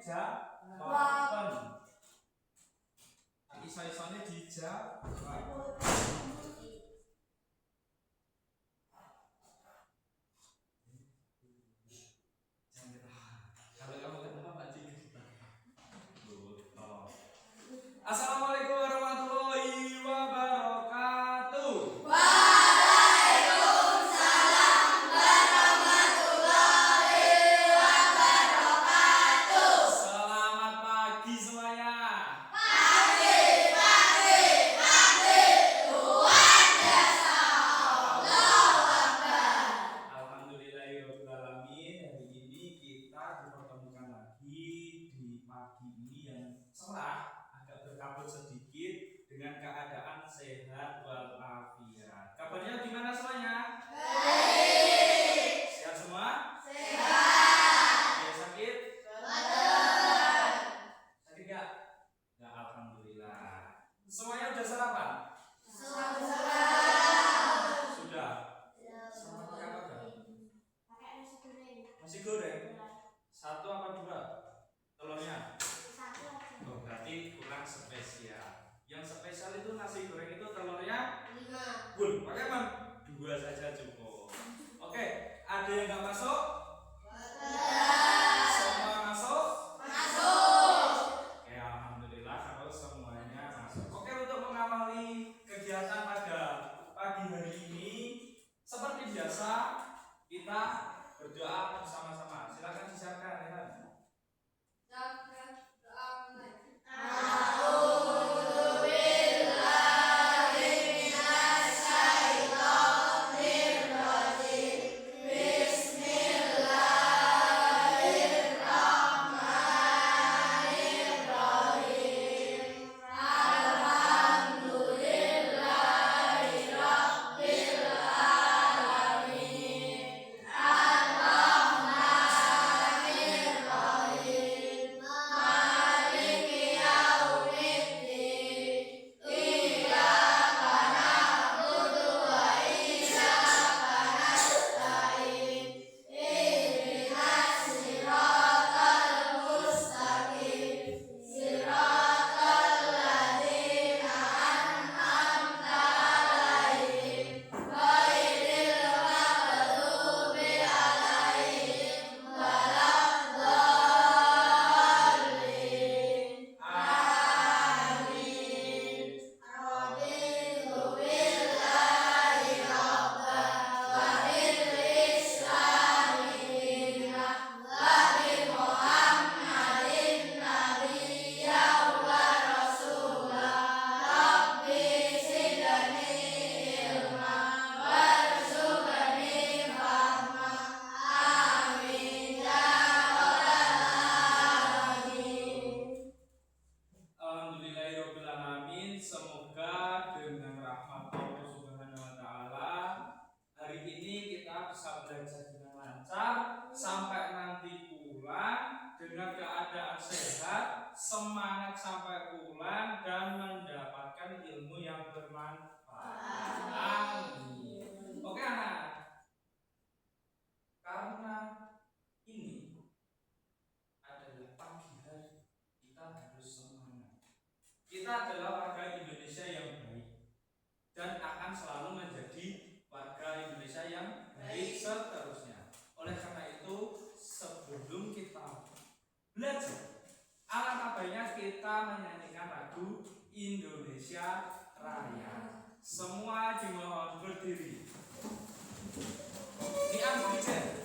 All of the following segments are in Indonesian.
dijawaban. Iso-isone dijawab. Assalamualaikum warahmatullahi wabarakatuh. Waalaikumsalam warahmatullahi wabarakatuh. Selamat pagi semuanya. Pagi. Luar biasa. Allahu Akbar. Alhamdulillahirabbil alamin. Hari ini kita dipertemukan lagi di pagi ini yang cerah, berkabut sedikit dengan keadaan sehat walafiat. Kabarnya gimana semuanya? Baik. Sehat semua? Sehat. Ada sakit? Betul. Sakit gak? Ya, alhamdulillah. Semuanya udah sarapan? Sudah. Sudah. Sama pakai apa gak? Pakai nasi goreng. Nasi goreng? Satu apa dua? Telurnya? Satu aja. Oh, berarti kurang spesial. Yang spesial itu nasi goreng itu telurnya 5. Bun, pakai man? 2 saja cukup. Oke, ada yang nggak masuk? Betul. Semua masuk? Masuk. Oke, alhamdulillah kalau semuanya masuk. Oke, untuk mengawali kegiatan pada pagi hari ini, seperti biasa kita berdoa bersama-sama. Silakan disiapkan ya. Alhamdulillahirabbil alamin. Semoga dengan rahmat Allah Subhanahu wa taala hari ini kita bisa belajar dengan lancar sampai nanti pulang dengan keadaan sehat, semangat sampai pulang dan mendapatkan ilmu yang bermanfaat. Amin. Oke anak. Karena ini adalah pagi hari, kita harus semangat. Kita adalah warga Indonesia yang baik dan akan selalu menjadi warga Indonesia yang baik seterusnya. Oleh karena itu, sebelum kita belajar, alangkah baiknya kita menyanyikan lagu Indonesia Raya. Semua dimohon berdiri. Diambil jen.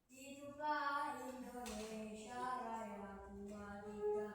Hiduplah Indonesia Raya, kembalikan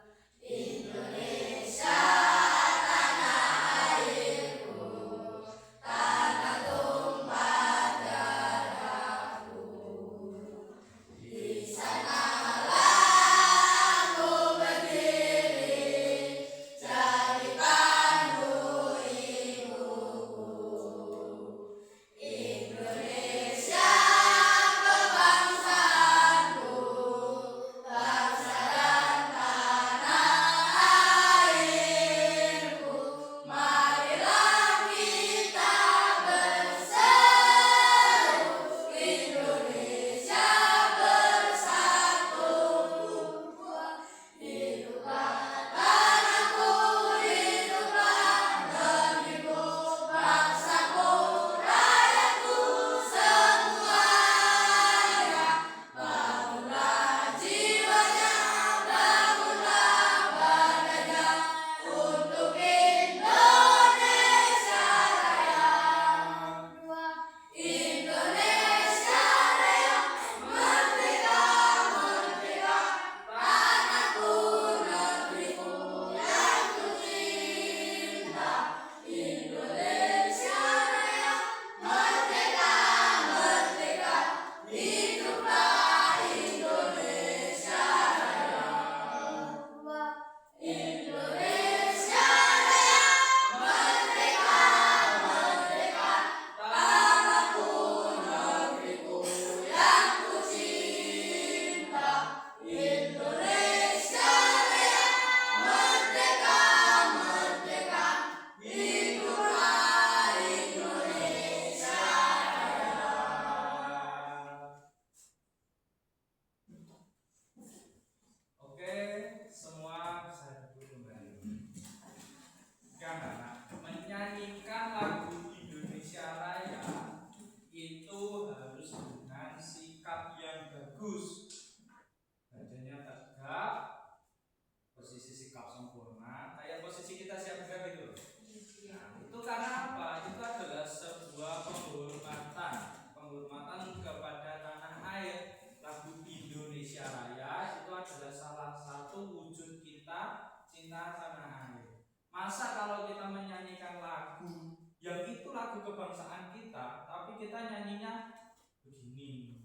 kita cinta tanah air. Masa kalau kita menyanyikan lagu yang itu lagu kebangsaan kita, tapi kita nyanyinya begini,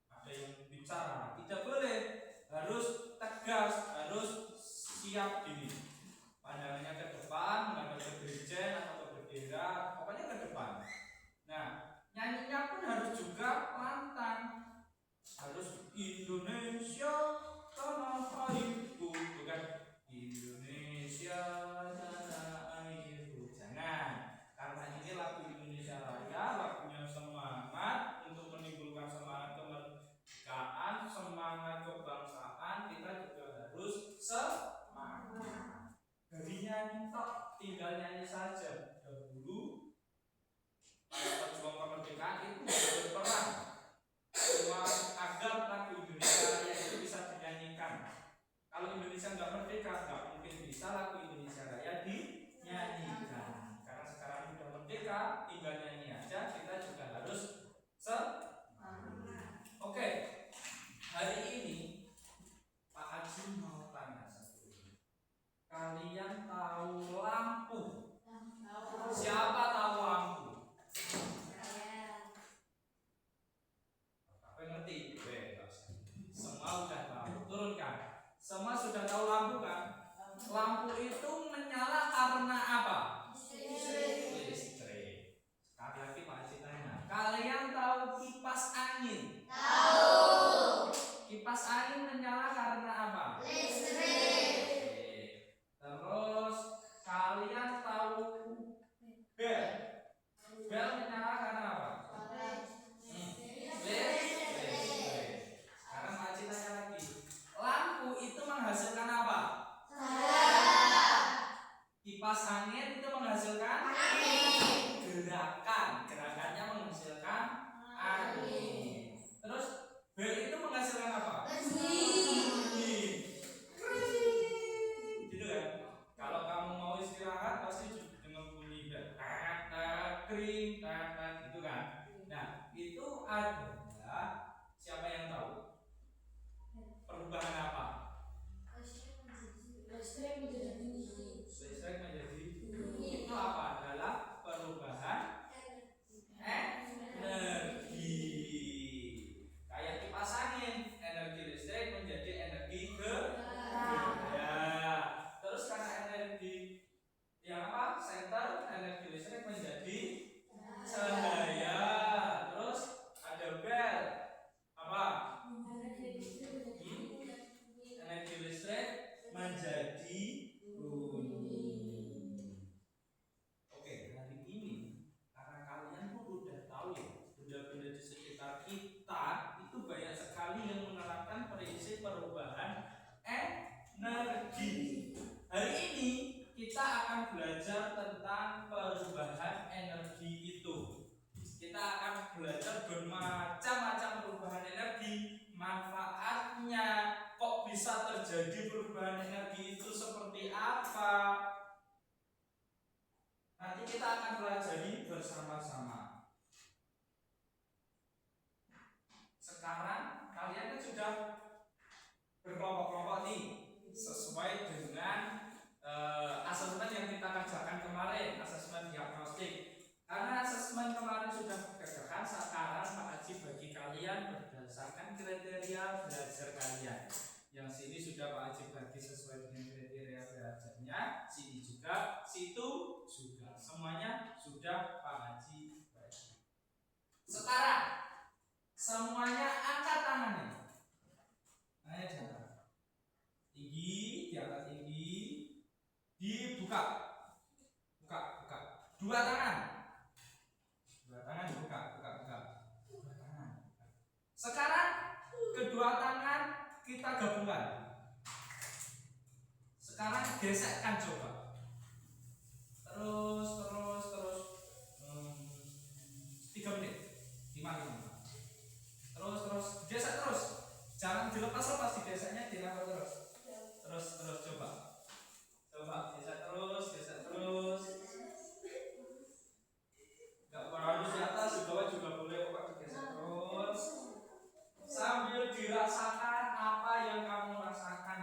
ada yang bicara, tidak boleh, harus tegas, harus siap gini, pandangannya ke depan, menghadap ke dirjen atau ke bendera, pokoknya ke depan. Nah, nyanyinya pun harus juga lantang, harus Indonesia tanah airku, bukan Indonesia tanah airku. Jangan, karena ini lagu Indonesia Raya, lagunya semangat untuk menimbulkan semangat kemerdekaan, semangat kebangsaan. Kita juga harus semangat. Dari nyanyi tok, tinggal nyanyi saja. Dahulu para pejuang kemerdekaan itu berperang cuma agar lagu Indonesia Raya itu bisa dinyanyikan. Kalau Indonesia nggak merdeka, nggak mungkin bisa lagu Indonesia Raya dinyanyikan. Karena sekarang sudah merdeka, tinggal nyanyi aja. Kita juga harus semangat. Oke, hari ini Pak Haji mau tanya satu. Kalian tahu lampu? Siapa tahu lampu? Apa yang ngerti? Semua sudah tahu. Turunkan. Semua sudah tahu lampu kan? Lampu itu menyala karena apa? Listrik. Sekali lagi Pak Haji tanya. Kalian tahu kipas angin? Tahu. Kipas angin menyala karena apa? Listrik. Terus kalian tahu bel? Bel menyala karena apa? Listrik. Sekarang Pak Haji tanya lagi. Lampu itu menghasilkan apa? Kipas angin itu menghasilkan gerakan. Gerakannya menghasilkan angin. Terus bel itu menghasilkan apa? Bunyi. Gitu kan? Kalau kamu mau istirahat pasti dengan bunyi bel. Kring, gitu kan? Nah, itu adalah siapa yang tahu? Perubahan apa? Listrik menjadi bunyi. Listrik menjadi bunyi. Itu apa? Adalah perubahan energi. Kayak kipas angin, energi listrik menjadi energi gerak. Terus karena energi yang apa? Senter, energi listrik menjadi cahaya. Terus ada bel. Apa? Energi listrik menjadi bunyi. Oke, hari ini karena kalian pun udah tahu ya, benda-benda di sekitar kita itu banyak sekali yang menerapkan prinsip perubahan energi. Hari ini kita akan belajar tentang perubahan energi itu. Kita akan belajar bermacam-macam perubahan energi, manfaatnya, kok bisa terjadi perubahan energi itu seperti apa. Nanti kita akan pelajari bersama-sama. Sekarang kalian kan sudah berkelompok-kelompok nih, sesuai dengan asesmen yang kita kerjakan kemarin, asesmen diagnostik. Karena asesmen kemarin sudah dikerjakan, sekarang Pak Haji bagi kalian berdasarkan kriteria belajar kalian. Yang sini sudah Pak Haji bagi sesuai dengan kriteria belajarnya, sini juga, situ juga, semuanya sudah Pak Haji bagi. Sekarang semuanya angkat tangannya. Ayo jangan tinggi, diangkat tinggi, dibuka, buka. Dua tangan buka. Dua tangan. Sekarang kedua tangan kita gabungkan. Sekarang gesekkan coba. Terus 3 menit. 5. Terus gesek terus. Jangan dilepas digeseknya, dilepas terus. Terus coba gesek terus. Enggak harus di atas, di bawah juga boleh, pokoknya digesek terus. Sambil dirasakan apa yang kamu rasakan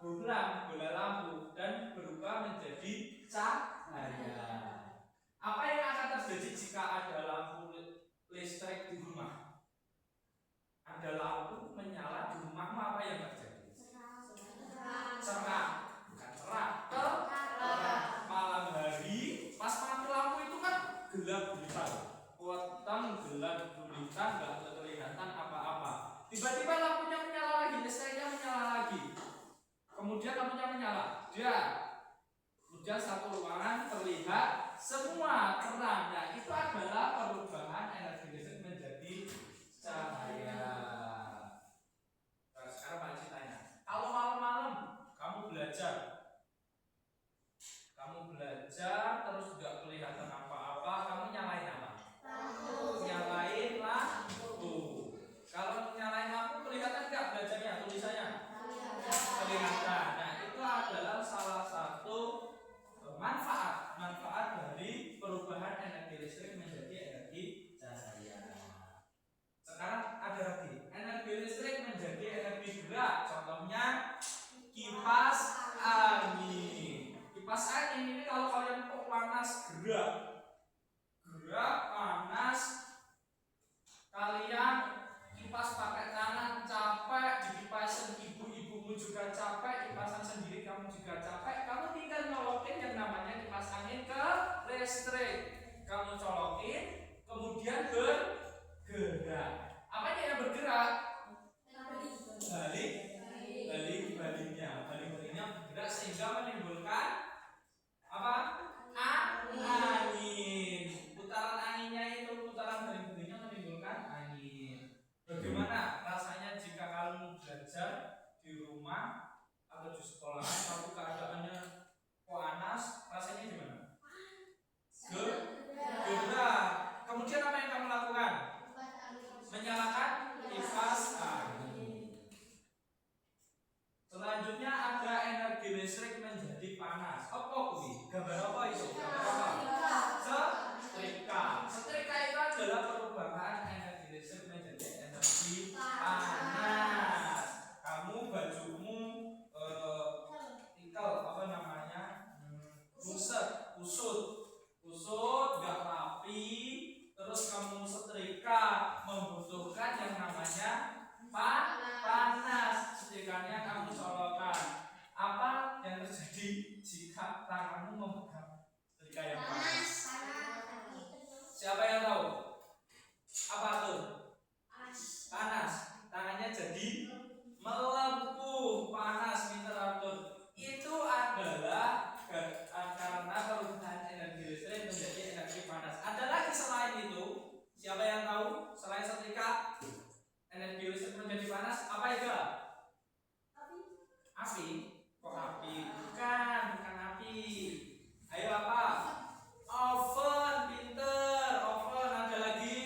bola lampu dan berubah menjadi cahaya. Apa yang akan terjadi jika ada lampu listrik di rumah? Ada lampu menyala di rumahmu, apa yang terjadi? Cerah, bukan cerah, terang. Malam hari pas mati lampu itu kan gelap gulita, petang gelap gulita, nggak kelihatan apa-apa. Tiba-tiba lampunya menyala lagi, listriknya menyala lagi. Kemudian lampunya menyala, kemudian satu ruangan terlihat semua terang. Nah, itu adalah perubahan energi listrik menjadi cahaya. Nah, sekarang Pak Cik tanya, kalau malam-malam kamu belajar terus nggak kelihatan apa-apa, kamu nyalain apa? Nyalain lampu. Kalau nyalain lampu kelihatan nggak belajarnya, tulisannya? Kelihatan. Nah, itu adalah salah satu manfaat dari perubahan energi listrik menjadi energi cahaya. Sekarang ada lagi energi listrik menjadi energi gerak. Contohnya kipas angin. Kipas angin ini kalau kalian kok panas gerak panas, kalian kipas pakai tangan capek, dikipasin ibu-ibumu juga capek, kipasan sendiri kamu juga capek, kamu tinggal nyolokin yang namanya kipas angin ke listrik. Kamu colokin, kemudian bergerak. Apanya yang bergerak? Baling-balingnya bergerak sehingga menimbulkan apa? Angin. Putaran anginnya itu, putaran baling-balingnya menimbulkan angin. Bagaimana rasanya jika kamu belajar di rumah atau di sekolahan, tapi keadaannya panas, rasanya gimana? Gerak. Kemudian apa yang kamu lakukan? Menyalakan kipas angin. Selanjutnya ada energi listrik menjadi panas. Apa kuwi? Gambar apa itu? Gambar apa? Setrika. Setrika itu adalah perubahan energi listrik menjadi energi panas. Kamu bajumu tikel apa namanya? Kusut, gak rapi, terus kamu setrika, membutuhkan yang namanya panas. Setrikanya kamu colokkan. Apa yang terjadi jika tanganmu memegang setrika yang panas? Siapa yang tahu? Apa tuh? Panas. Tangannya jadi melepuh, panas, temperatur. Itu adalah karena perubahan energi listrik menjadi energi panas. Ada lagi selain itu? Siapa yang tahu? Selain setrika, energi listrik menjadi panas, apa itu? Api. Kok api? Bukan api. Ayo apa? Oven, pinter. Oven, ada lagi?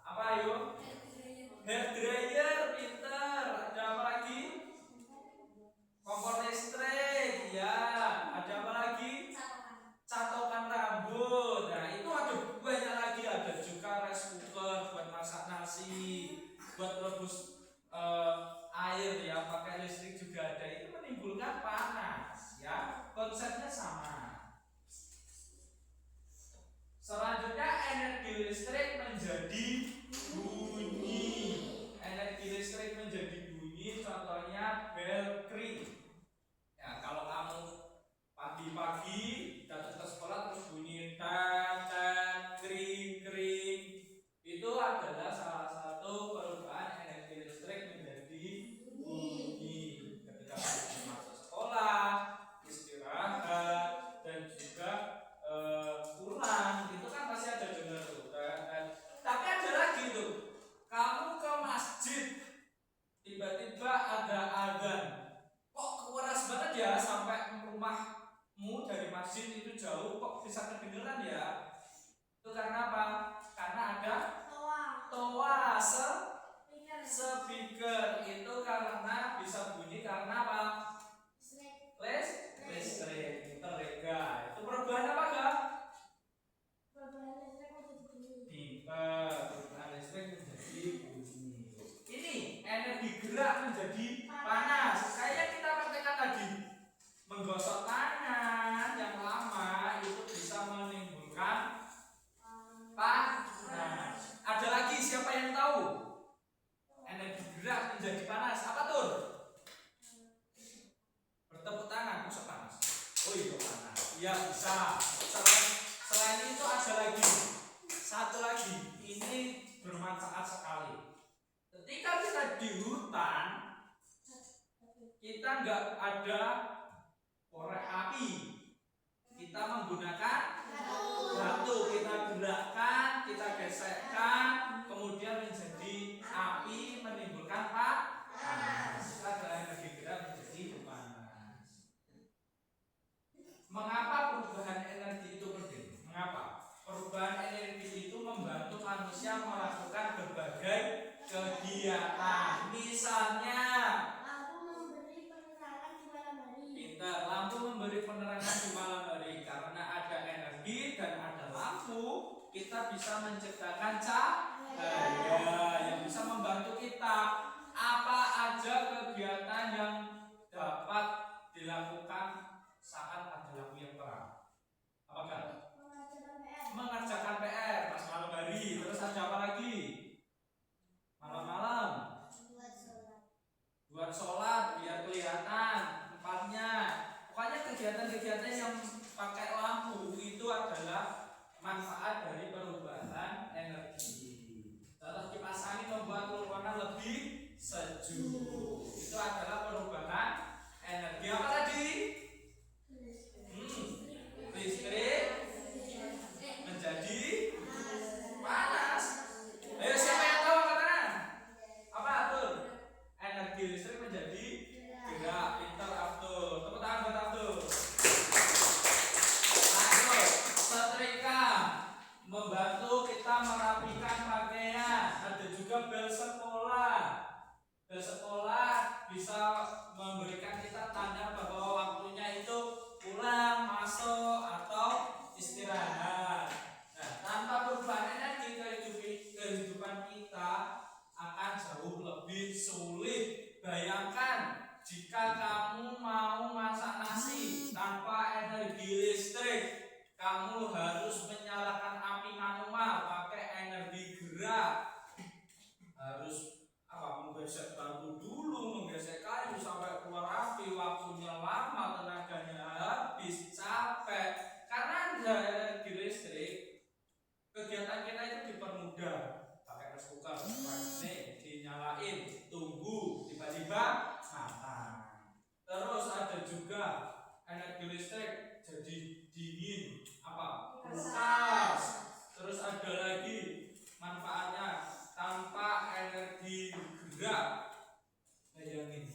Apa ayo? Hair dryer, pinter. Ada apa lagi? Kompor listrik, ya. Ada apa lagi? Catokan rambut. Nah, itu ada banyak lagi. Ada juga rice cooker buat masak nasi, buat rebus air ya, pakai listrik juga ada. Itu menimbulkan panas, ya. Konsepnya sama. Selanjutnya energi listrik menjadi bunyi. Energi listrik menjadi bunyi, contohnya bel kering. Ya, kalau kamu pagi-pagi datang ke sekolah terus bunyi tan kering, itu adalah salah satu perubahan energi listrik menjadi bunyi. Ketika kamu masuk sekolah, istirahat, dan juga pulang, itu kan pasti ada dengar tuh. Tapi ada lagi tuh bergerak menjadi panas. Apa tuh? Bertepuk tangan, bisa panas. Oh iya panas. Iya bisa. Selain itu ada lagi. Satu lagi. Ini bermanfaat sekali. Ketika kita di hutan, kita nggak ada korek api. Kita menggunakan batu. Kita gerakkan, kita gesekkan, kemudian menjadi api, menimbulkan panas. Kita ada energi gerak menjadi panas. Mengapa perubahan energi itu penting? Mengapa? Perubahan energi itu membantu manusia melakukan berbagai kegiatan. Misalnya, lampu memberi penerangan di malam hari. pintar, lampu memberi penerangan di malam hari. Karena ada energi dan ada lampu, kita bisa menciptakan cahaya yang bisa membantu kita. Apa aja kegiatan yang dapat dilakukan saat ada lampu yang terang? Apakah? Mengerjakan PR pas malam hari. Terus ada apa lagi? Malam-malam buat sholat biar kelihatan tempatnya. Pokoknya kegiatan-kegiatan yang pakai lampu itu adalah manfaat dari perubahan energi. Contoh kipas angin membuat ruangan lebih sejuk. Itu adalah perubahan energi. Apa tadi? Listrik menjadi panas. Ayo siapa yang tahu katakan? Apa Abdul? Energi listrik menjadi gerak. Pintar Abdul. Tepuk tangan buat Abdul. Lanjut. Setrika membantu kita merapikan pakaian. Ada juga bel sekolah. Bel sekolah bisa memberikan kita tanda bahwa waktunya itu pulang, masuk, atau istirahat. Nah, tanpa perubahan energi kehidupan kita akan jauh lebih sulit. Bayangkan jika kamu mau masak nasi tanpa energi listrik, kamu harus menyalakan api manual pakai energi gerak. Harus menggesek batu dulu, menggesek kayu sampai keluar api, waktunya lama, tenaganya habis, capek. Karena ada energi listrik, kegiatan kita itu dipermudah. Pakai rice cooker, nih dinyalain, tunggu, tiba-tiba matang. Terus ada juga energi listrik jadi dingin, kulkas. Terus ada lagi manfaatnya tanpa energi gerak. Bayangin,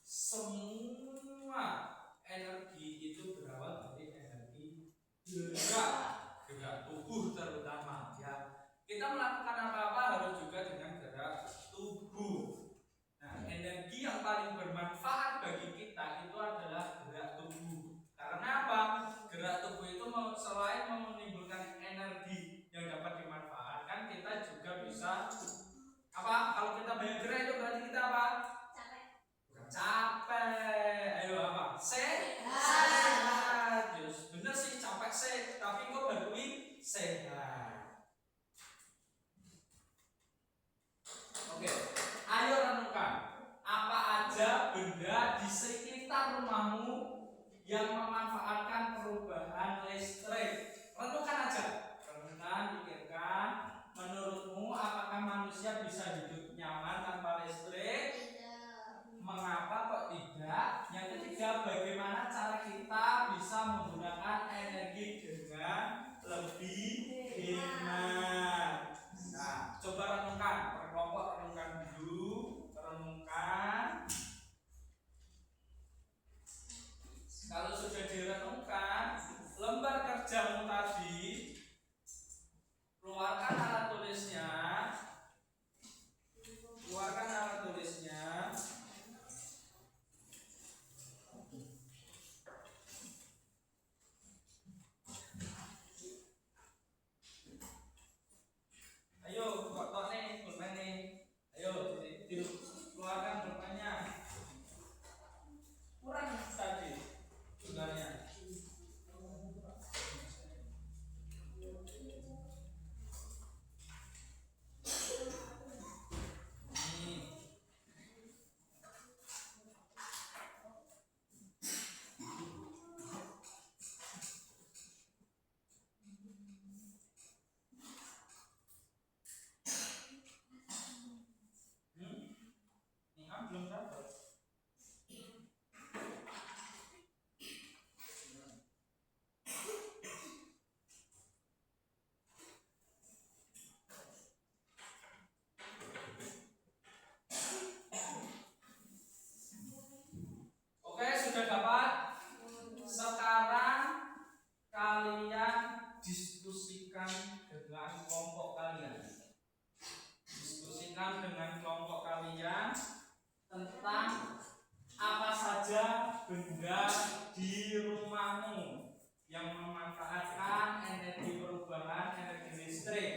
semua energi itu berawal dari energi gerak tubuh terutama ya. Kita melakukan apa-apa harus juga dengan gerak tubuh. Nah, energi yang paling bermanfaat bagi kita itu adalah gerak tubuh. Karena apa? Gerak tubuh itu selain menimbulkan energi yang dapat dimanfaatkan, kita juga bisa apa? Kalau kita banyak gerak itu berarti kita apa? Capek. Bukan capek. Ayo apa? Sehat. Yes, bener sih capek sih, tapi kok baru sehat. Oke, ayo renungkan. Apa aja benda di sekitar rumahmu yang memanfaatkan perubahan listrik? Renungkan aja. Renungkan, pikirkan. Menurutmu apakah manusia bisa hidup nyaman tanpa listrik? Mengapa kok tidak? Yang ketiga, bagaimana cara kita bisa menggunakan energi dengan lebih hemat? Nah, coba renungkan, berkelompok renungkan dulu, renungkan. Kalau sudah direnungkan, lembar kerjamu tadi, keluarkan alat tulisnya. Keluarkan alat tulisnya. Ayo, kok nih, pulpen berkenalan dengan kelompok kalian tentang apa saja benda di rumahmu yang memanfaatkan energi perubahan energi listrik.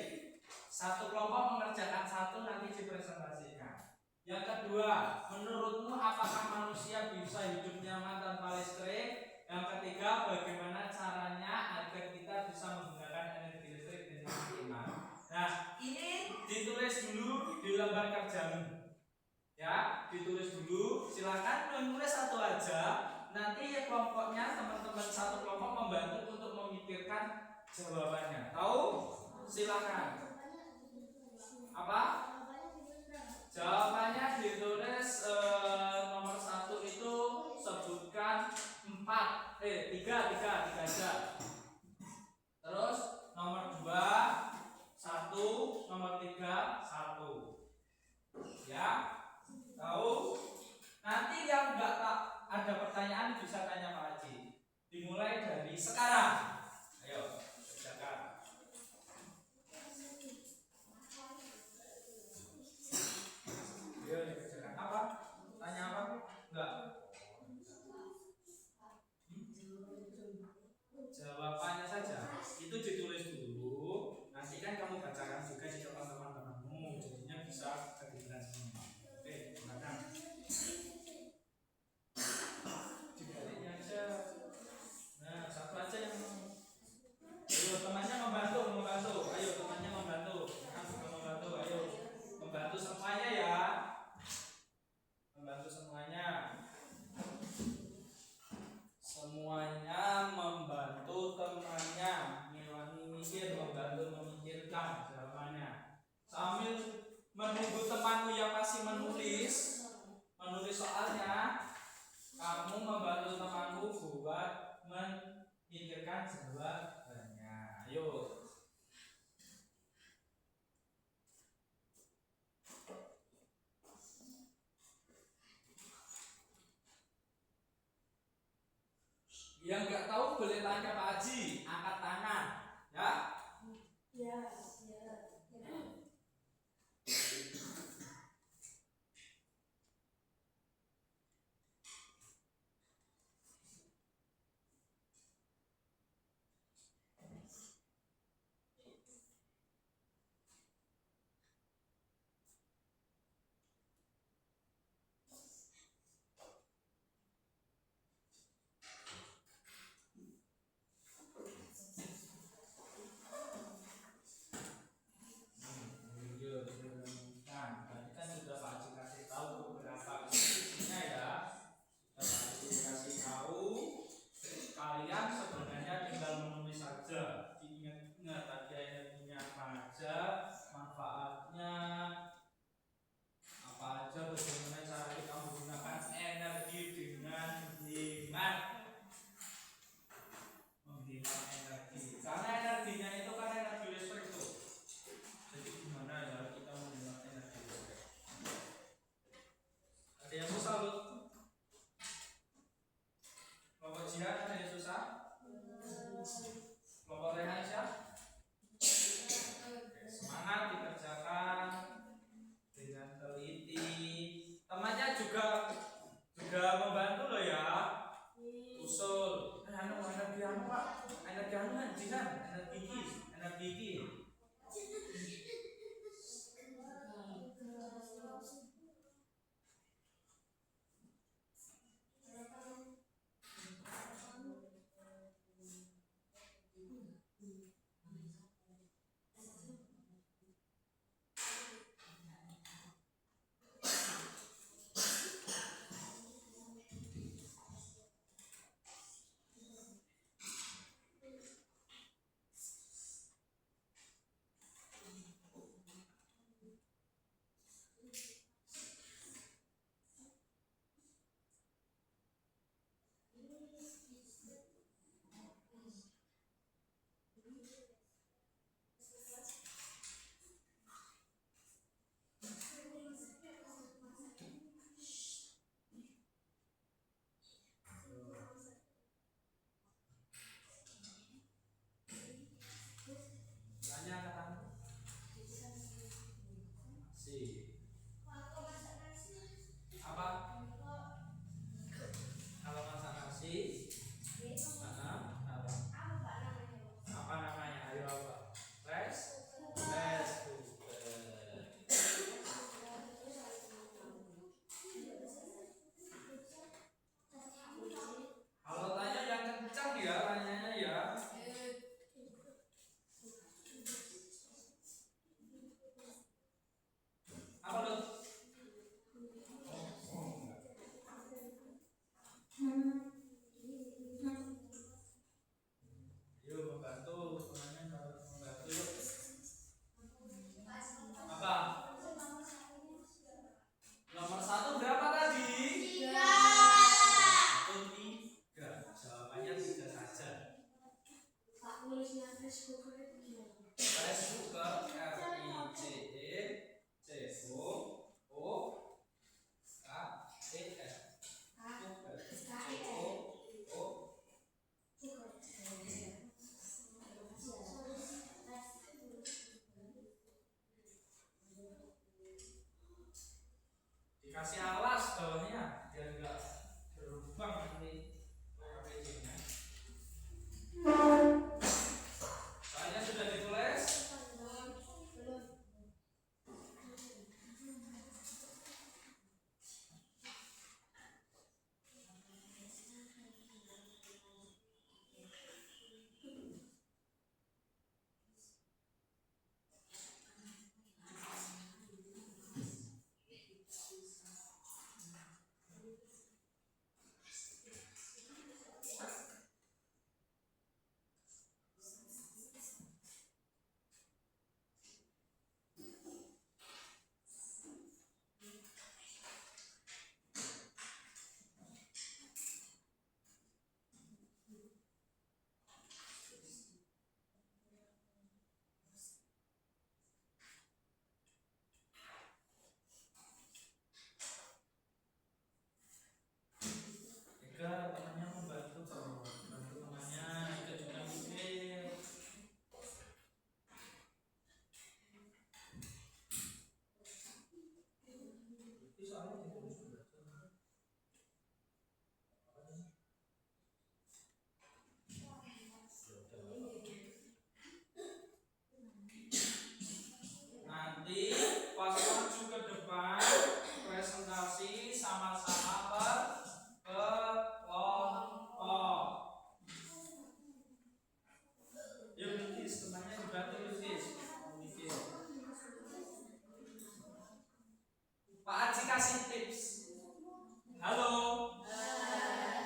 Satu kelompok mengerjakan satu, nanti dipresentasikan. Yang kedua, menurutmu apakah manusia bisa hidup nyaman tanpa listrik? Yang ketiga, bagaimana caranya agar kita bisa menggunakan energi listrik dengan optimal? Nah, ini ditulis dulu di lembar kerjamu. Ya, ditulis dulu. Silakan menulis satu aja. Nanti kelompoknya teman-teman satu kelompok membantu untuk memikirkan jawabannya. Tahu? Silakan. Apa? Jawabannya ditulis nomor 1 itu sebutkan 3 aja. Terus nomor 2 1, nomor 3 1. Ya, tahu? Nanti yang enggak tak ada pertanyaan bisa tanya Pak Haji. Dimulai dari sekarang. Ayo, kerjakan. Ayo dikerjakan. Apa? Tanya apa? Enggak. Jawabannya saja. Itu ditulis dulu. Nanti kan kamu bacakan juga di depan teman-temanmu. Jadinya bisa kedengaran semua. Oke, silakan. Dibaliknya aja. Nah, satu aja yang ayo temannya membantu. Ayo temannya membantu. Kan juga membantu. Ayo membantu semuanya ya. Membantu semuanya. Semuanya membantu temannya. Melani mikir, membantu memikirkan jawabannya. Sambil menunggu temanmu yang masih menulis soalnya, kamu membantu temanmu buat memikirkan jawabannya. Ayo. Yang nggak tahu boleh tanya Pak Haji, angkat tangan, ya. Ya. Dikasih alas bawahnya biar enggak berlubang nanti packagingnya. Soalnya sudah ditulis. Eka temannya membantu kok, bantu temannya, Eka juga mikir. Itu soalnya ditulis juga. Nanti pas maju ke depan presentasi sama-sama kelompok. Yuk Nikis, temannya dibantu Nikis. Pak Aji kasih tips. Halo.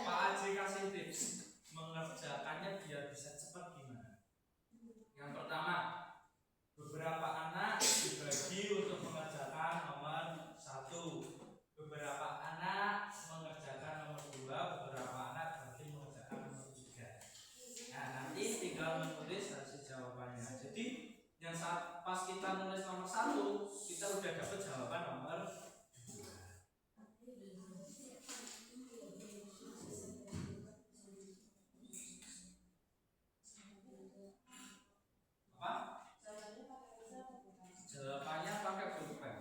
Pak Aji kasih tips mengerjakannya biar bisa cepat gimana? Yang pertama, beberapa anak dibagi untuk mengerjakan nomor 1, beberapa anak mengerjakan nomor 2, beberapa anak bagi mengerjakan nomor 3. Nah, nanti tinggal menulis hasil jawabannya. Jadi yang saat pas kita nulis nomor 1, kita udah dapat jawaban nomor 2. Apa? Jawabannya pakai pulpen.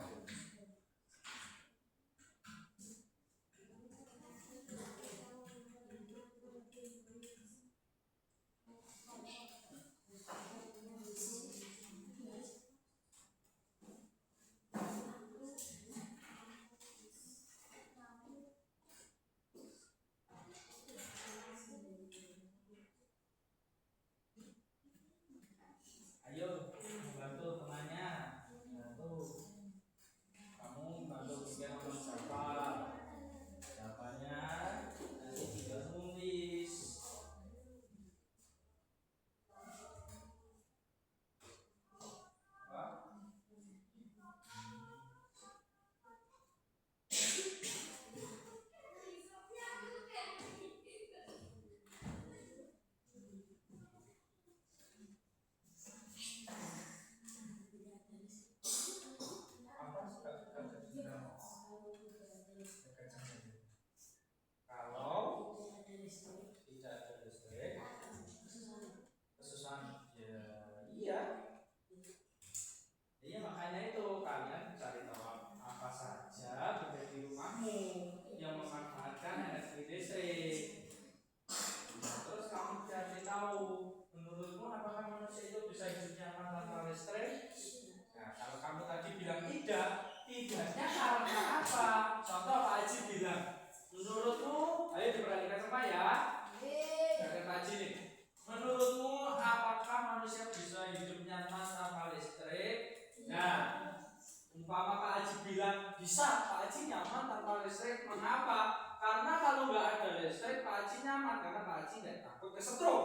Ayo bantu temannya, bantu kamu bantu bikin nomor siapa jawabannya, nanti tinggal nulis. Apa? Kalau tidak ada listrik, kesusahan ya, iya makanya itu kalian cari tahu apa saja ada di rumahmu yang memanfaatkan energi listrik. Nah, terus kamu cari tahu menurutmu apakah manusia itu bisa hidup nyaman tanpa listrik? Nah, kalau kamu tadi bilang tidaknya karena apa? Contoh Pak Haji bilang, menurutmu, ayo diperhatikan semua ya. Dari Pak Haji nih, menurutmu apakah manusia bisa hidup nyaman tanpa listrik? Nah, umpama Pak Haji bilang bisa, Pak Haji nyaman tanpa listrik. Mengapa? Karena kalau nggak ada listrik, Pak Haji nyaman karena Pak Haji nggak takut kesetrum.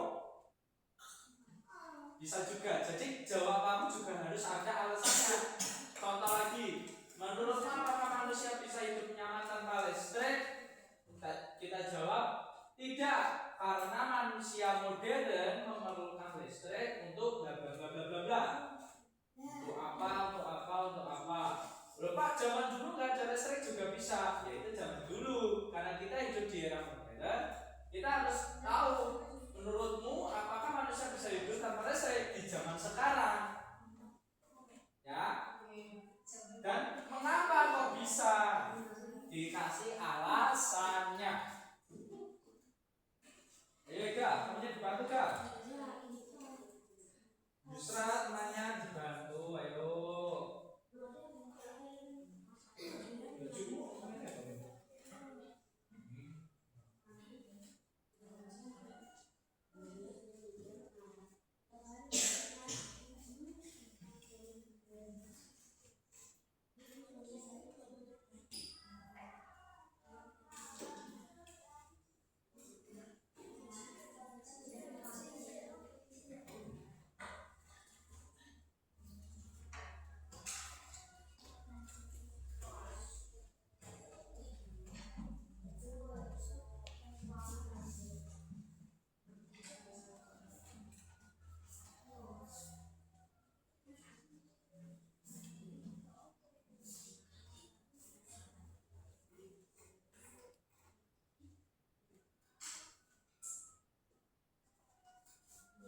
Bisa juga. Jadi jawabanmu juga harus ada alasannya. Contoh lagi, menurutmu apakah manusia bisa hidup nyaman tanpa listrik? Kita jawab tidak, karena manusia modern memerlukan listrik untuk bla bla bla bla bla bla. Untuk apa? Loh Pak, zaman dulu nggak ada listrik juga bisa. Ya itu zaman dulu. Karena kita hidup di era modern, kita harus tahu menurutmu apakah manusia bisa hidup tanpa listrik di zaman sekarang? Ya. Dan mengapa kok bisa? dikasih alasannya. Ayo Kak, temennya dibantu Kak. Yusra temannya dibantu, ayo.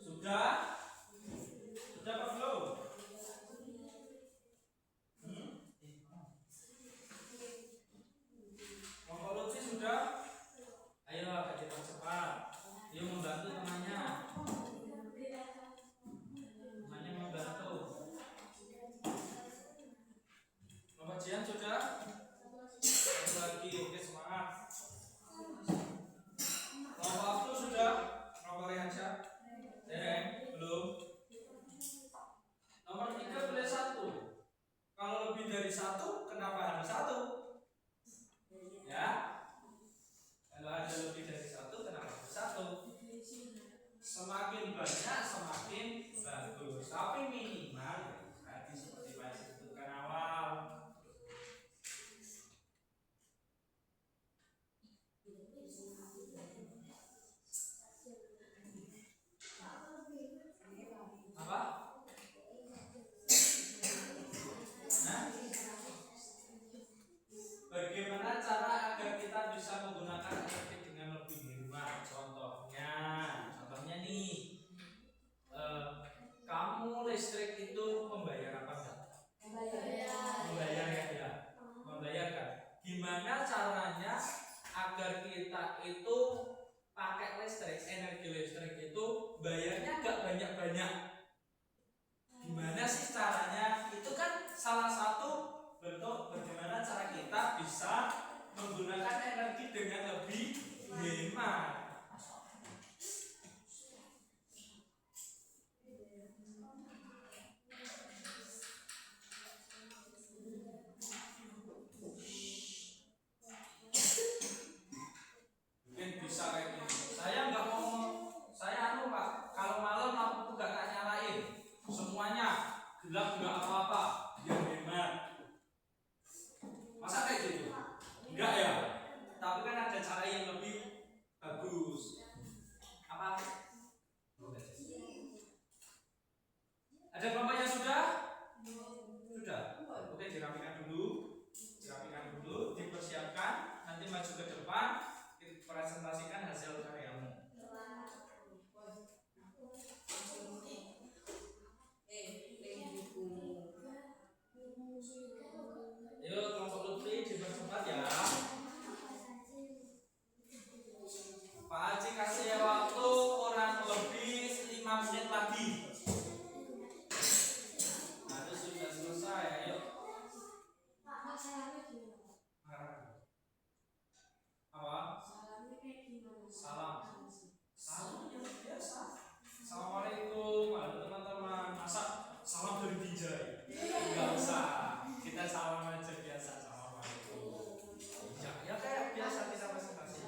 Sudah? Sudah apa belum? Mau Lutfi sudah? Ayo agak cepat-cepat. Dia membantu temannya. Temannya membantu. Bapak Jian sudah? Satu lagi, oke semangat. Bapak Abdul sudah? Bapak Rehansyah? Belum. Nomor 3 boleh 1. Kalau lebih dari 1, kenapa harus 1? Ya. Kalau ada lebih dari 1, kenapa harus 1? Semakin banyak semakin bagus. Tapi minimal tadi seperti Pak sebutkan awal. Apa? Nah, bagaimana cara agar kita bisa menggunakan energi dengan lebih hemat? Contohnya nih, kamu listrik itu membayar apa enggak? Membayar ya. Membayar kan? Gimana caranya agar kita itu pakai listrik, energi listrik itu bayarnya enggak banyak-banyak? Gimana sih caranya? Itu kan salah satu bentuk bagaimana cara kita bisa menggunakan energi dengan lebih hemat. Mungkin bisa kayak gini. Saya nggak mau, saya Pak, kalau malam lampu nggak tak nyalain, semuanya gelap nggak apa-apa, biar hemat. Masa kayak gitu? Enggak ya. Tapi kan ada cara yang lebih bagus. Apa? Ada kelompoknya sudah? Sudah. Oke, dirapikan dulu, dipersiapkan. Nanti maju ke depan, kita presentasikan hasil karyamu. Ayo kelompok Lutfi dipercepat ya. Pak Haji kasih waktu kurang lebih 5 menit lagi. Harus sudah selesai, ayo. Apa? Salam yang biasa. Assalamualaikum, halo teman-teman. Masa salam dari Binjai? Enggak usah. Kita salam aja biasa. Assalamualaikum. Ya kayak biasa kita presentasi.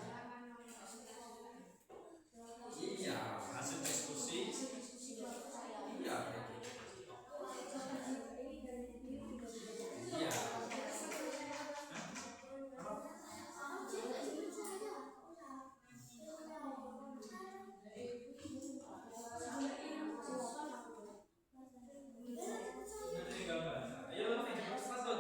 Iya, hasil diskusi. Iya, kayak gitu. Iya. Nanti tinggal baca. Ayo lebih cepat tuh.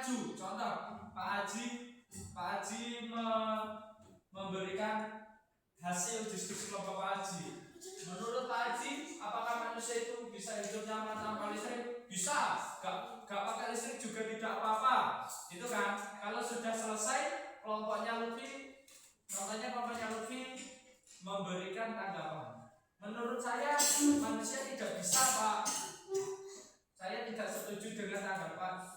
maju. Contoh, Pak Haji memberikan hasil diskusi kelompok Pak Haji. Menurut Pak Haji, apakah manusia itu bisa hidup nyaman tanpa listrik? Bisa. Gak pakai listrik juga tidak apa-apa. Itu kan. Kalau sudah selesai, kelompoknya Lutfi memberikan tanggapan. Menurut saya manusia tidak bisa, Pak. Saya tidak setuju dengan tanggapan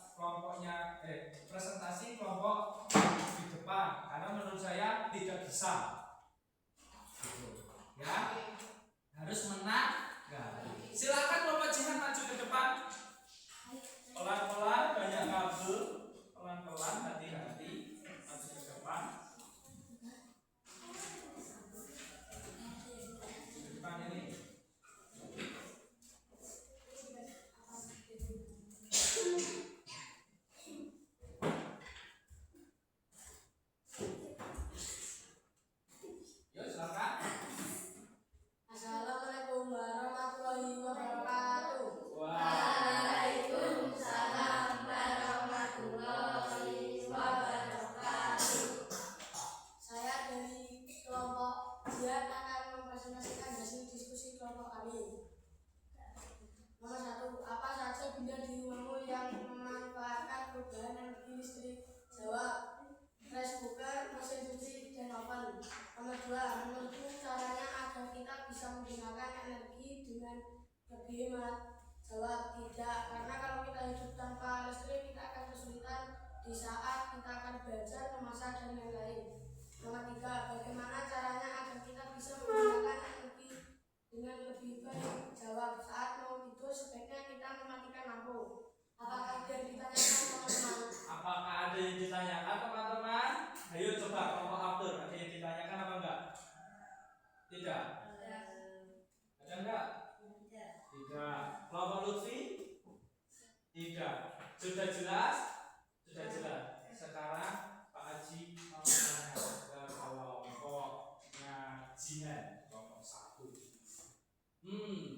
presentasi kelompok di depan, karena menurut saya tidak bisa. Ya, harus menang. Silakan kelompok jihad maju ke depan. Pelan-pelan, banyak kabel. Pelan-pelan, hati-hati. Maju ke depan. Depan ini. Yuk, silakan. Assalamualaikum warahmatullahi wabarakatuh. Waalaikumsalam warahmatullahi wabarakatuh. Saya dari kelompok jihad akan mempresentasikan hasil diskusi kelompok kami. Nomor 1. Apa saja benda di rumahmu yang memanfaatkan perubahan energi listrik? Jawab: rice cooker, mesin cuci, dan oven. Nomor 2. Menurutmu caranya agar kita bisa menggunakan energi dengan lebih hemat? Jawab: tidak, karena kalau kita hidup tanpa listrik kita akan kesulitan di saat kita akan belajar, memasak, dan lain-lain. Nomor 3. Bagaimana caranya agar kita bisa menggunakan energi dengan lebih baik? Jawab: saat mau tidur sebaiknya kita mematikan lampu. Apakah ada yang ditanyakan, teman-teman? Apakah ada yang ditanyakan, teman-teman? Ayo coba kelompok Abdur, ada yang ditanyakan apa enggak? Tidak. Ada enggak? Tidak. Kelompok Lutfi? Tidak. Sudah jelas? Sudah jelas. Sekarang Pak Haji mau tanya ke kelompoknya jihad, kelompok 1.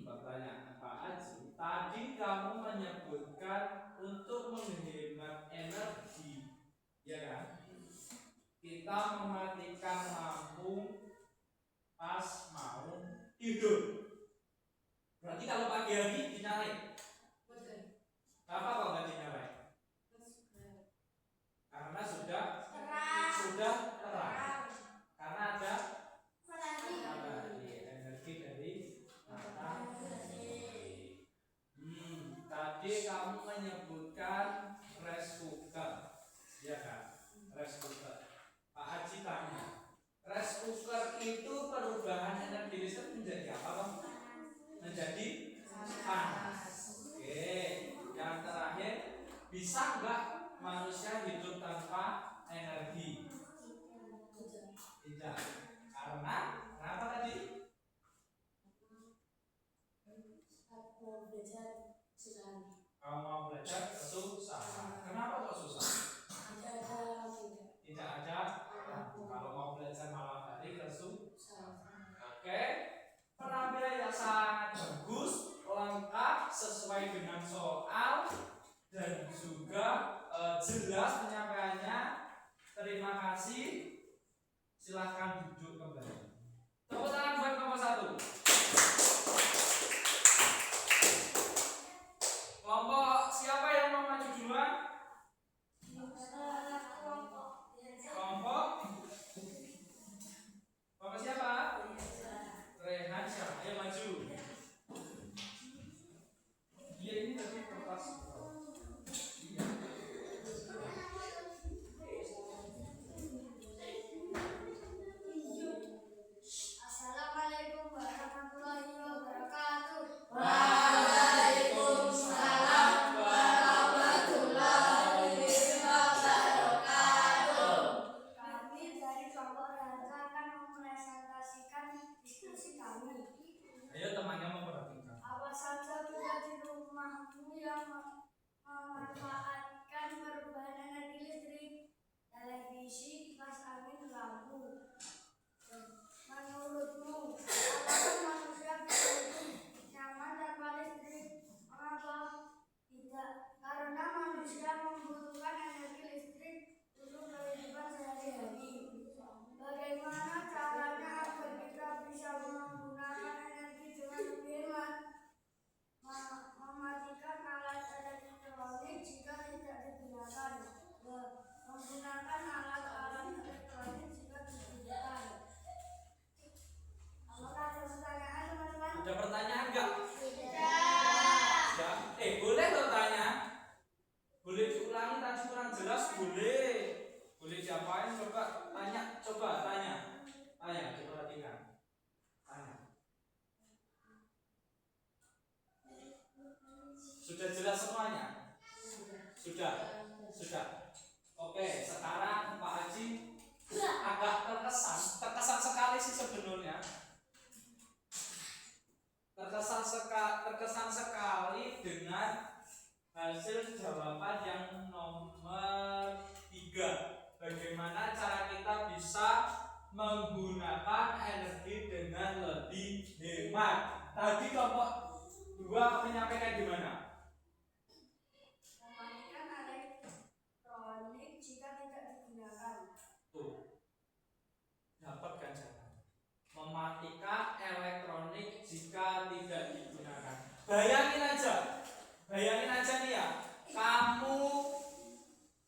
Pertanyaan Pak Haji. Tadi kamu menyebutkan untuk menghemat energi, ya kan? Kita mematikan lampu pas mau tidur. Berarti kalau pagi hari dinyalain. Kenapa kok nggak dinyalain? Karena sudah terang. Karena ada matahari, energi dari matahari. Tadi kamu menyebutkan rice cooker, ya kan? Rice cooker. Pak Haji tanya, rice cooker itu perubahan energi listrik menjadi apa, Bang? Menjadi panas. Oke. Yang terakhir, bisa nggak manusia hidup tanpa energi? Tidak. Karena kenapa tadi? Kalau mau belajar kesusahan. Kenapa kok susah? Tidak ada. Kalau mau belajar malam hari kesusahan. Oke. Penampilan yang sangat bagus, lengkap, sesuai dengan soal, dan juga jelas penyampaiannya. Terima kasih. Silahkan duduk kembali. Tepuk tangan buat nomor 1. Kelompok siapa yang mau maju duluan? Kelompok siapa? Rehan siapa? Ayo maju. Dia ini tadi kertas. Iya. Assalamualaikum warahmatullahi wabarakatuh. Waalaikumsalam warahmatullahi wabarakatuh. Kami dari kelompok Raja akan mempresentasikan diskusi kami. Ayo temannya memperhatikan. Apa saja benda di rumahmu yang memanfaatkan perubahan energi listrik? Televisi, kipas angin, lampu. Menurutmu, apakah manusia bisa hidup nyaman tanpa listrik? Mengapa tidak? Karena manusia membutuhkan energi Sudah. Sudah. Oke, sekarang Pak Haji agak terkesan sekali sih sebenarnya. Terkesan sekali dengan hasil jawaban yang nomor 3. Bagaimana cara kita bisa menggunakan energi dengan lebih hemat. Tadi kelompok 2 menyampaikan gimana? Mematikan elektronik jika tidak digunakan. Tuh, dapat kan cara? Mematikan elektronik jika tidak digunakan. Bayangin aja nih ya, kamu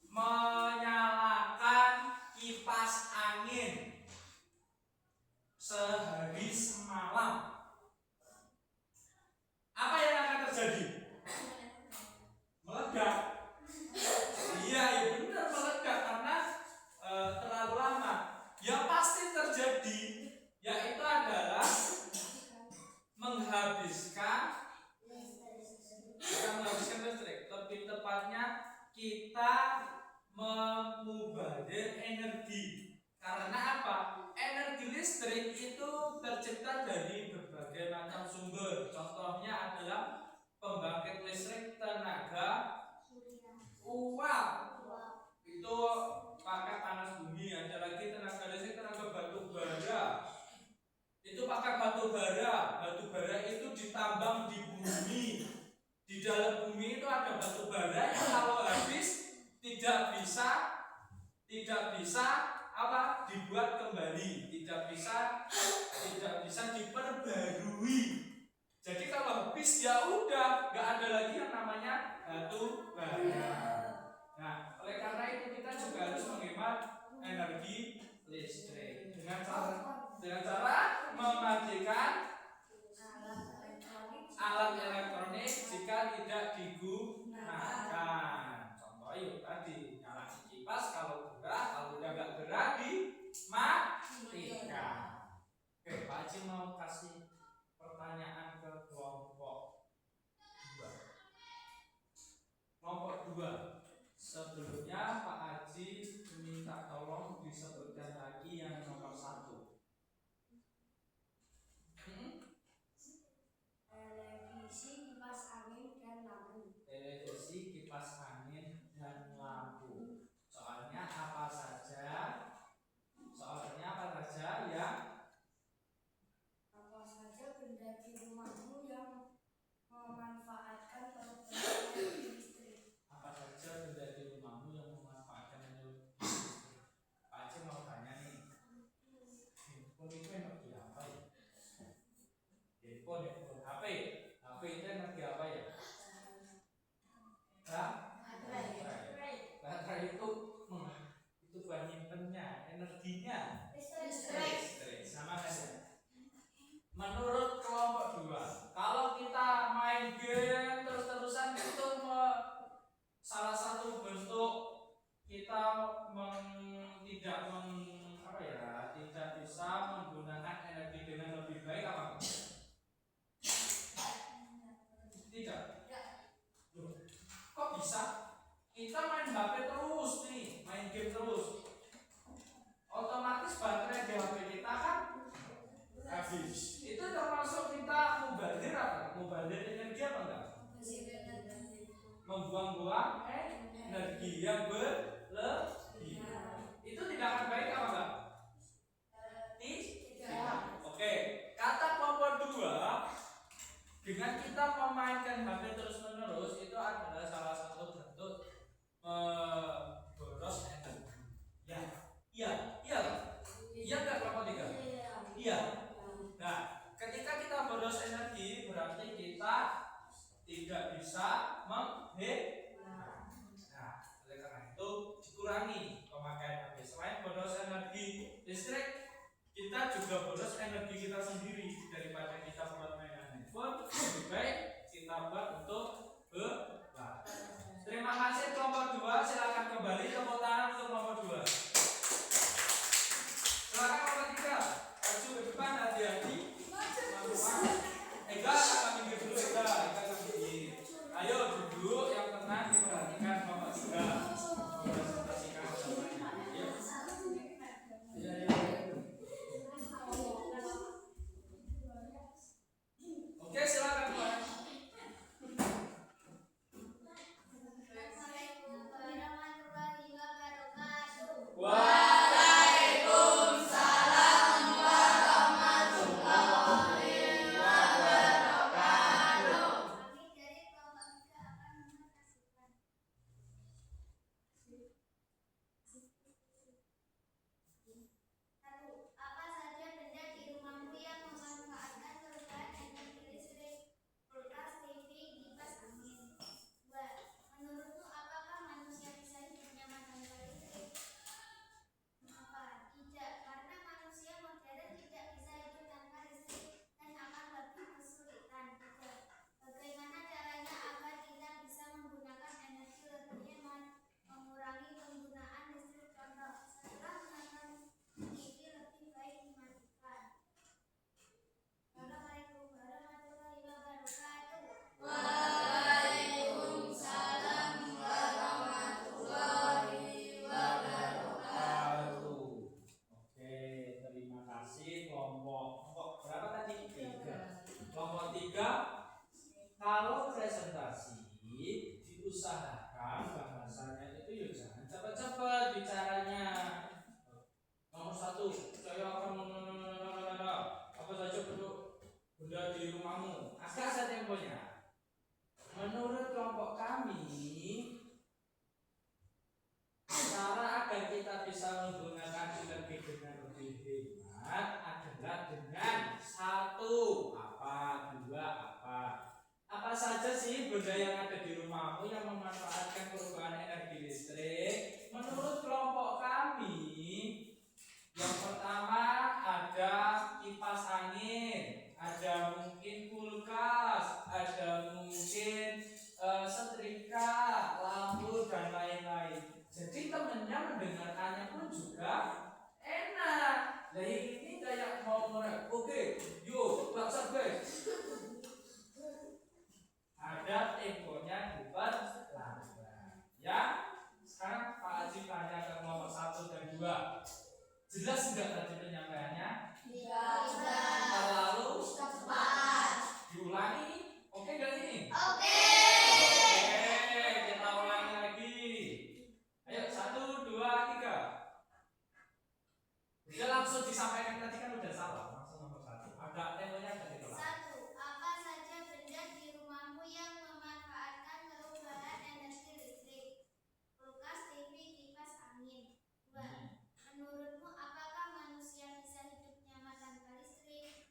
menyalakan kipas angin sehari semalam. Apa yang akan terjadi? Meledak. Iya, ya benar meledak karena terlalu lama. Yang pasti terjadi yaitu adalah menghabiskan listrik. Lebih tepatnya kita memubazir energi. Karena apa? Energi listrik itu tercipta dari berbagai macam sumber. Contohnya adalah pembangkit listrik tenaga uap. Itu pakai panas bumi. Ada lagi tenaga listrik tenaga batu bara. Itu pakai batu bara. Batu bara itu ditambang di bumi. Di dalam bumi itu ada batu bara yang kalau habis tidak bisa apa? Dibuat kembali, tidak bisa diperbarui. Jadi kalau habis ya udah, nggak ada lagi yang namanya batu bara. Nah, oleh karena itu kita juga harus menghemat energi listrik dengan cara mematikan alat elektronik jika tidak digunakan. Contoh yuk tadi nyalain kipas kalau udah nggak gerak dimatikan. Oke, Pak Haji mau kasih pertanyaan ke kelompok 2. Kelompok 2. Sebelumnya Pak Haji minta tolong disebutkan lagi yang nomor 1. Televisi, kipas angin, dan lampu. Televisi, kipas angin, dan lampu. Soalnya apa saja ya? Apa saja benda di rumahmu yang memanfaatkan energi listrik? Apa saja benda di rumahmu yang memanfaatkan energi listrik? Pak Aceh mau tanya nih, handphone itu energi apa ya? Handphone, HP itu energi apa ya? Baterai itu buat nyimpennya, energinya listrik. Sama saja. Menurut kelompok 2, kalau kita main game terus-terusan itu salah satu bentuk kita tidak bisa menggunakan energi dengan lebih baik apa? Tidak. Loh, kok bisa? Kita main HP terus nih, main game terus. Otomatis baterai di HP kita kan habis. Itu termasuk kita mubazir apa? Mubazir energi apa enggak? Membuang-buang energi yang berlebih. Itu tidak akan baik apa enggak? Tidak. Oke, kata kelompok 2, dengan kita memainkan HP terus-menerus itu adalah salah satu bentuk boros energi. Iya enggak kelompok 3? Iya. Nah, ketika kita boros energi berarti kita tidak bisa menghemat. Nah, oleh karena itu dikurangi pemakaian HP. Selain boros energi listrik, kita juga boros energi kita sendiri. Daripada kita buat mainan handphone, lebih baik kita buat untuk hemat. Terima kasih kelompok 2. Silakan kembali tepuk tangan untuk kelompok 2. Silakan kelompok 3. Maju ke depan, hati-hati. Minggir dulu. Ayo duduk yang tenang, diperhatikan kelompok 3. ada temponya diperpanjang. Ya, sekarang Pak Haji tanya ke kelompok 1 dan 2. Jelas enggak tadi penyampaiannya? Terlalu cepat. diulangi? Oke enggak ini? Oke. Oke, kita ulangi lagi. Ayo, 1, 2, 3. Udah langsung disampaikan, tadi kan udah salah. Langsung nomor 1. Ada temponya ada di kelas. 1. Apa saja benda di rumahmu yang memanfaatkan perubahan energi listrik? Kulkas, TV, kipas angin. 2. Menurutmu apakah manusia bisa hidup nyaman tanpa listrik?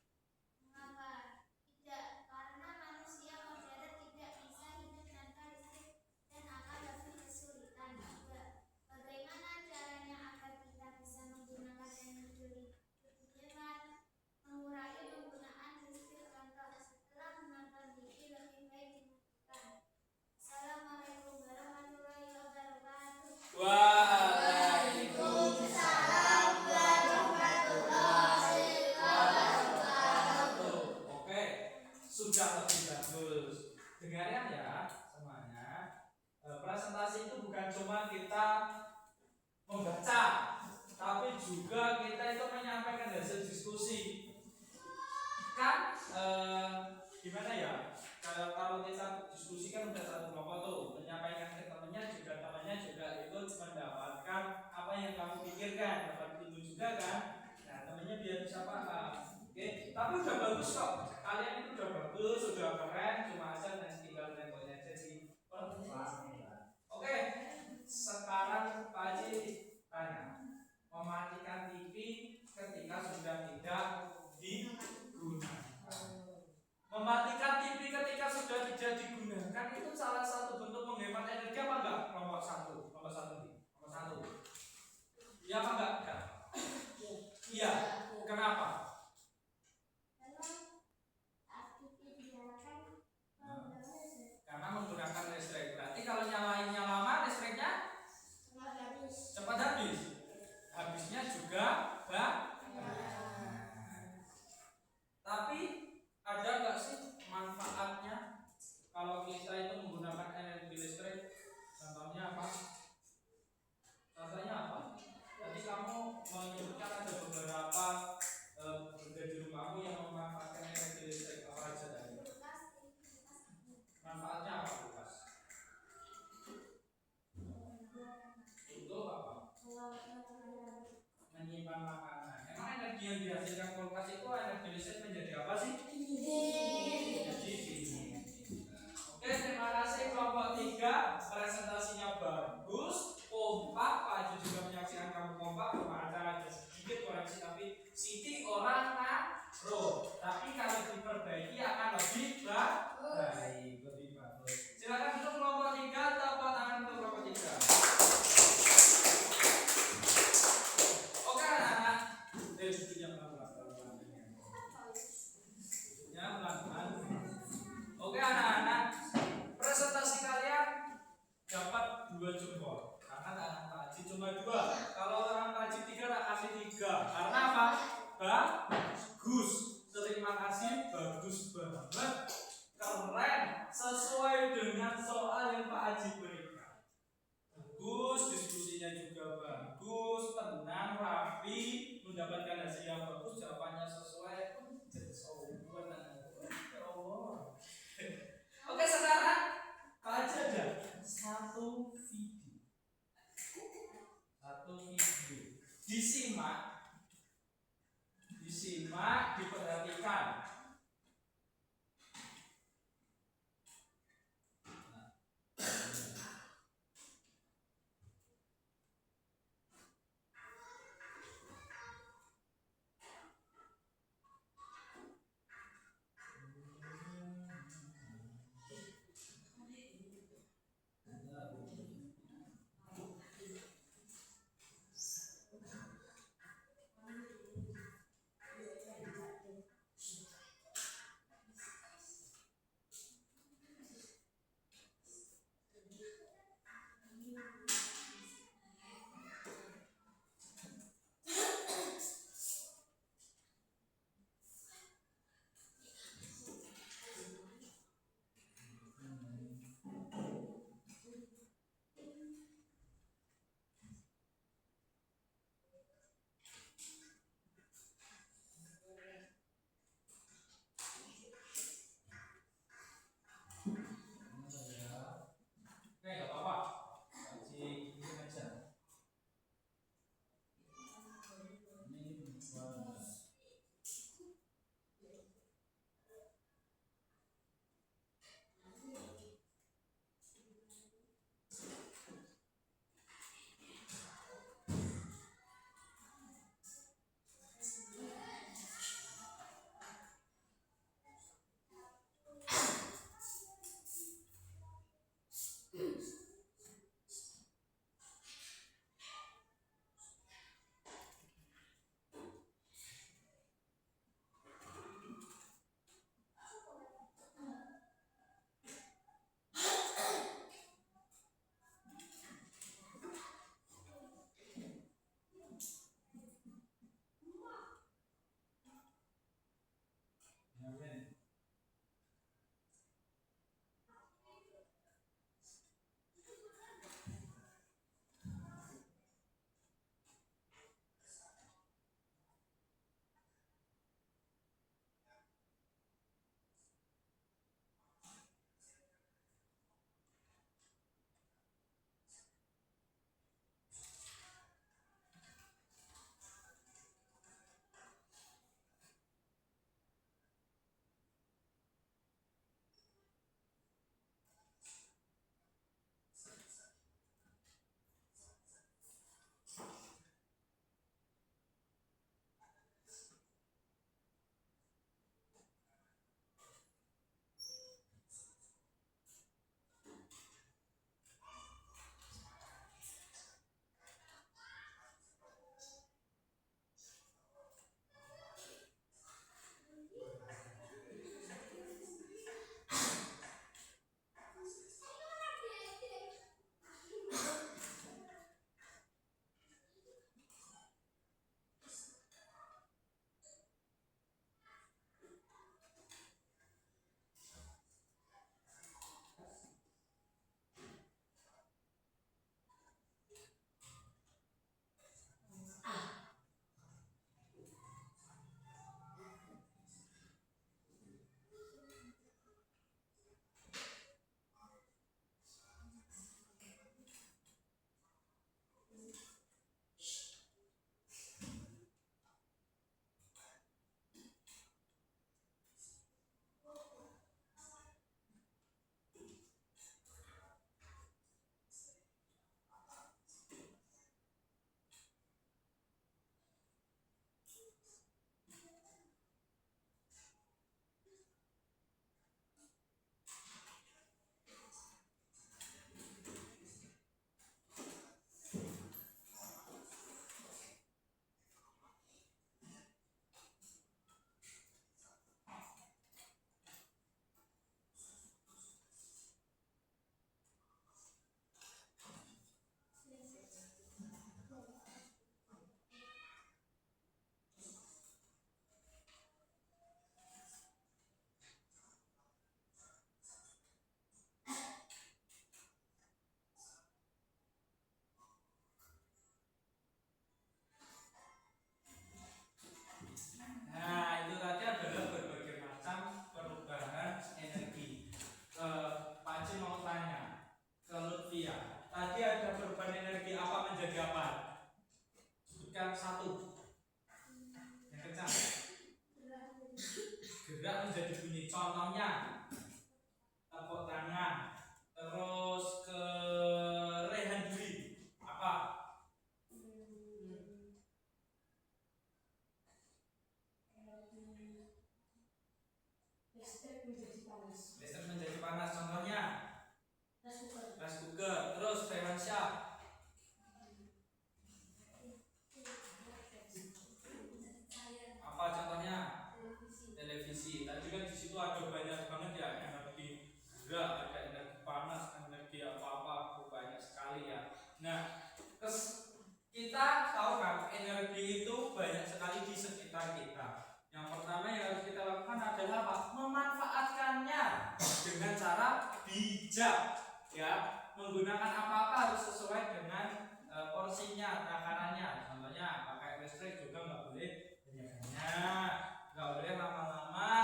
Mengapa? Tidak, karena manusia modern tidak bisa hidup tanpa listrik dan akan lebih kesulitan. 2. Bagaimana caranya agar kita bisa menggunakan energi lebih hemat? Mengurangi penggunaan listrik. Contoh, setelah menonton TV lebih baik dimatikan. Assalamualaikum warahmatullahi wabarakatuh. Waalaikumsalam warahmatullahi wabarakatuh. Oke, sudah lebih bagus. Dengarkan ya semuanya. Presentasi itu bukan cuma kita membaca, tapi juga kita itu menyampaikan hasil diskusi. Kan gimana ya? Kalau kita diskusi kan udah satu kelompok tuh, menyampaikan ke temannya juga ikut mendapatkan apa yang kamu pikirkan, dapat itu juga kan? Nah, temannya biar bisa paham. Oke, tapi udah bagus kok. Kalian itu udah bagus, udah keren, cuma aja nanti tinggal temponya aja di perpanjang. Oke, sekarang Pak Haji tanya, mematikan TV ketika sudah tidak digunakan. Mematikan TV ketika sudah tidak digunakan itu salah satu bentuk menghemat energi apa enggak? Nomor 1 nih. Nomor 1. Iya apa enggak? Iya. Kenapa? Karena menggunakan listrik. Berarti kalau nyalainnya lama listriknya cepat habis. Habisnya juga tapi ada nggak sih manfaatnya kalau kita itu menggunakan energi listrik? Contohnya apa? Contohnya apa? Tadi kamu menyebutkan ada beberapa benda di rumahmu yang memanfaatkan energi listrik. Apa aja tadi? Manfaatnya apa kulkas? Untuk apa? Menyimpan makanan. Emang energi yang dihasilkan kulkas itu energi listrik menjadi apa sih? Jadi dingin. Oke, terima kasih kelompok 3. Presentasinya bagus, kompak. Pak Haji juga menyaksikan kamu kompak. Cuma ada sedikit koreksi, tapi Siti orang naruh. Tapi kalau diperbaiki akan lebih baik, lebih bagus. Silakan untuk kelompok 3, tepuk tangan untuk kelompok 3. Oke anak-anak, duduknya pelan-pelan. Duduknya pelan-pelan. Oke anak-anak, presentasi kalian dapat 2 jempol. Karena tangan Pak Haji cuma 2. Kalau tangan Pak Haji 3 tak kasih 3. Karena apa? Bagus. Terima kasih, bagus banget. Keren, sesuai dengan soal yang Pak Haji berikan. Bagus, diskusinya juga bagus, tenang, rapi, mendapatkan hasil yang bagus, jawabannya sesuai. Oke, sekarang Pak Haji ada satu video. Disimak, diperhatikan. siap? Apa contohnya? Televisi. Tadi kan di situ ada banyak banget ya, energi gerak, ada energi panas, energi apa-apa, banyak sekali ya. Nah, kita tahu kan energi itu banyak sekali di sekitar kita. Yang pertama yang harus kita lakukan adalah apa? Memanfaatkannya dengan cara bijak, ya. Menggunakan apa-apa harus sesuai dengan porsinya, takarannya. Contohnya pakai listrik juga nggak boleh banyak-banyak, nggak boleh lama-lama.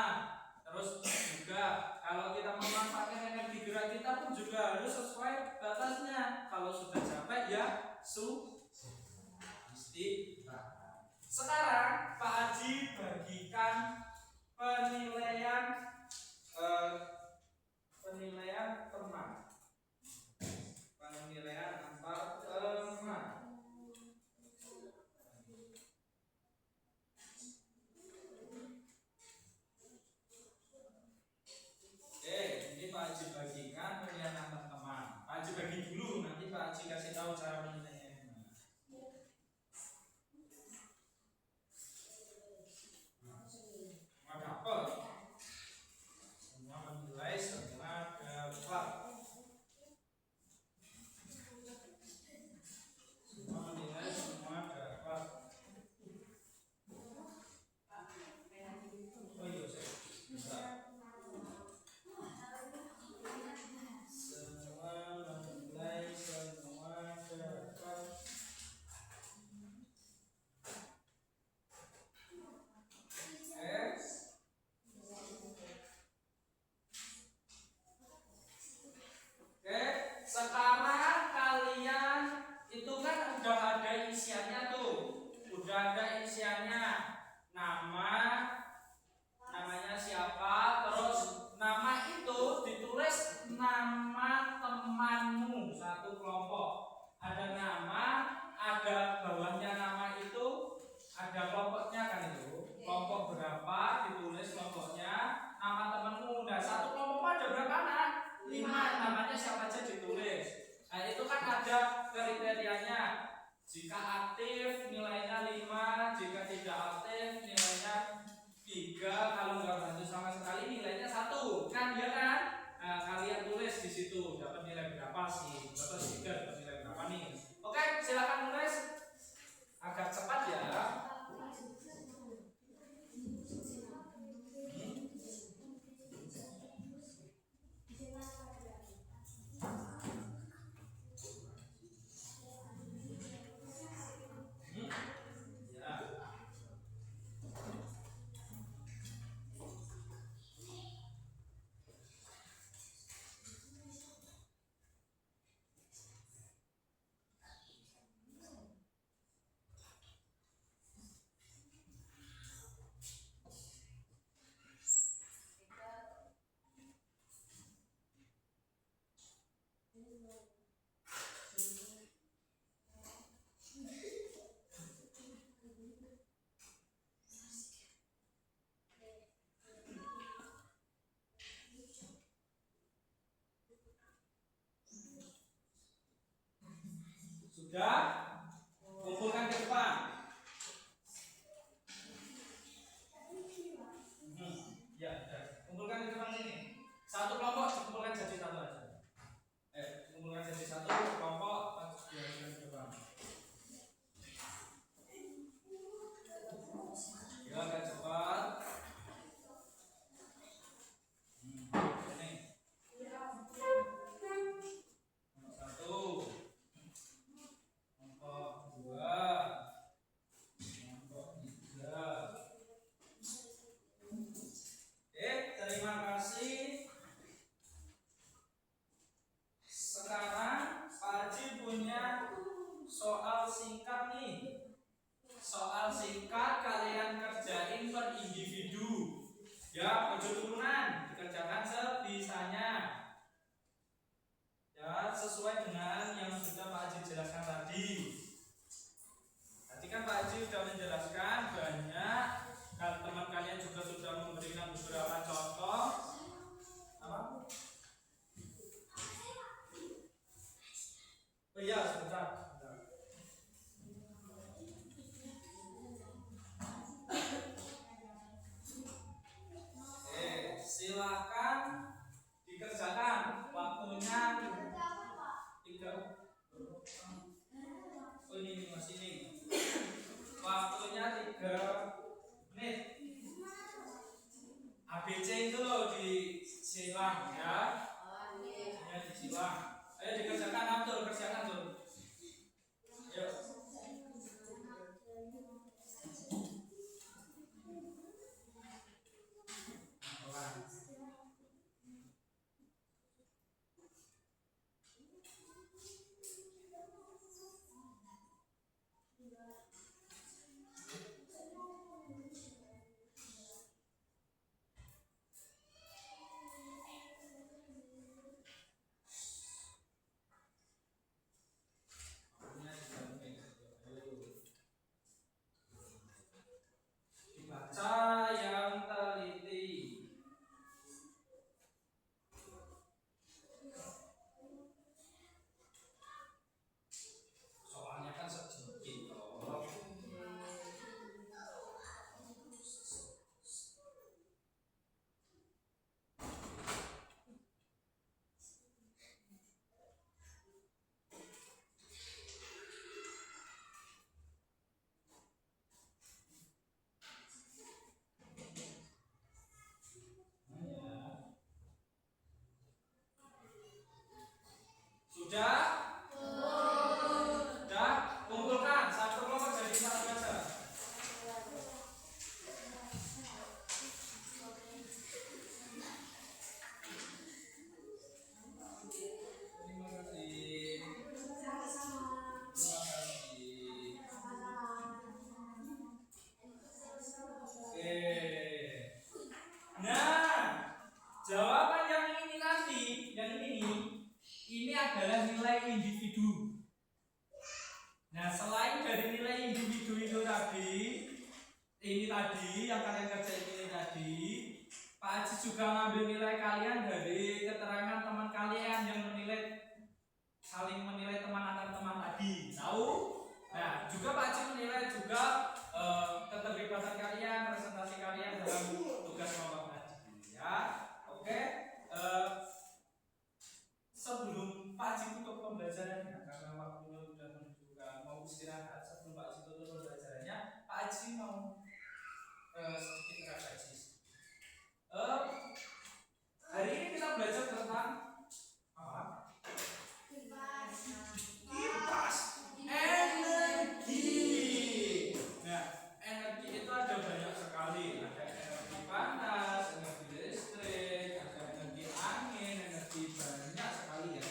Terus juga kalau kita memanfaatkan energi gerak kita pun juga harus sesuai batasnya. Kalau sudah capek ya istirahat. Sekarang Pak Haji bagikan penilaian teman. Penilaian antar teman. Oke, ini Pak Haji bagikan penilaian antar teman. Pak Haji bagi dulu, nanti Pak Haji kasih tahu cara menilainya. Semua dapat. Semua menilai, semua dapat. Semua menilai, semua dapat. Oh iya, bisa. Semua menilai, semua dapat. Oke, sekarang kalian itu kan udah ada isiannya tuh, udah ada isiannya, namanya siapa, terus nama itu ditulis nama temanmu satu kelompok, ada nama, ada bawahnya nama itu, ada kelompoknya kan itu, kelompok berapa ditulis kelompoknya, nama temanmu, nah satu kelompok ada berapa anak? 5, namanya siapa aja ditulis. Nah itu kan ada kriterianya. Jika aktif nilainya 5, jika tidak aktif nilainya 3, kalau nggak bantu sama sekali nilainya 1, kan ya kan? Nah kalian tulis di situ dapat nilai berapa sih? Dapat 3, dapat nilai berapa nih? Oke, silakan tulis agak cepat ya. Sudah? Kumpulkan ke depan. Ya, kumpulkan ke depan sini. Satu kelompok dikumpulkan jadi satu aja. Kumpulkan jadi satu kelompok, dialihkan ke depan. Ya, agak cepat. Ini. Satu. Kelompok 2. Kelompok 3. Terima kasih. Sekarang Pak Haji punya soal singkat nih. Soal singkat kalian kerjain per individu. Ya, ojo turunan, dikerjakan sebisanya. Ya, sesuai dengan yang sudah Pak Haji jelaskan tadi. Tadi kan Pak Haji sudah menjelaskan banyak. Teman kalian juga sudah memberikan beberapa contoh. Apa? Oh Oh iya, sebentar. Silakan dikerjakan. Waktunya 3. Oh ini masih ini. Waktunya 3 menit. ABC itu loh disilang ya. Ya disilang. Ayo dikerjakan Abdul, kerjakan Abdul. Ayo. Dibaca yang teliti. Soalnya kan sedikit loh. Sudah? Sudah? Kumpulkan satu kelompok jadi satu saja. Terima kasih. Sama-sama. Terima kasih. Oke. Nah, jawaban yang ini nanti, yang ini adalah nilai individu. Nah, selain dari nilai individu itu tadi, ini tadi yang kalian kerjain ini tadi, Pak Haji juga ngambil nilai kalian dari keterangan teman kalian yang saling menilai teman antar teman tadi. Tahu? Nah, juga Pak Haji menilai juga keterlibatan kalian, presentasi kalian dalam tugas kelompok tadi. Ya, oke. Sebelum Pak Haji tutup pembelajarannya, karena waktunya sudah menunjukkan mau istirahat, sebelum Pak Haji tutup pembelajarannya, Pak Haji mau sedikit refleksi. Hari ini kita belajar tentang apa? Kipas energi. Nah, energi itu ada banyak sekali. Ada energi panas, energi listrik, ada energi angin, energi banyak sekali ya.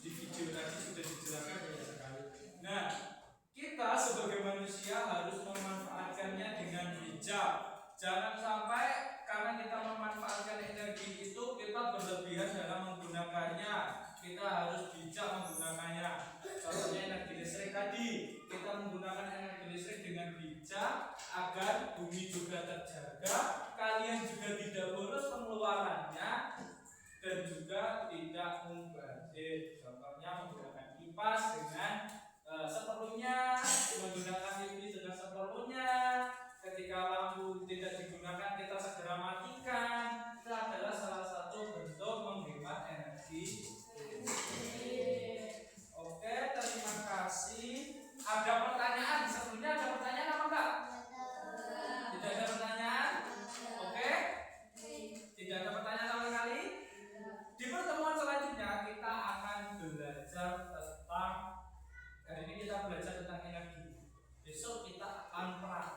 Di video tadi sudah dijelaskan banyak sekali. Nah, kita sebagai manusia harus memanfaatkannya dengan bijak. Jangan sampai karena kita memanfaatkan energi itu kita berlebihan dalam menggunakannya. Kita harus bijak menggunakannya. Contohnya energi listrik tadi, kita menggunakan energi listrik dengan bijak agar bumi juga terjaga, kalian juga tidak boros pengeluarannya dan juga tidak mubazir. Contohnya menggunakan kipas dengan seperlunya, menggunakan TV dengan seperlunya. Ketika lampu tidak digunakan kita segera matikan. Itu adalah salah satu bentuk menghemat energi. Oke, terima kasih. Ada pertanyaan? Sebelumnya ada pertanyaan apa enggak? Tidak ada pertanyaan? Oke? Tidak ada pertanyaan sama sekali? Di pertemuan selanjutnya kita akan belajar tentang, hari ini kita belajar tentang energi. Besok kita akan praktek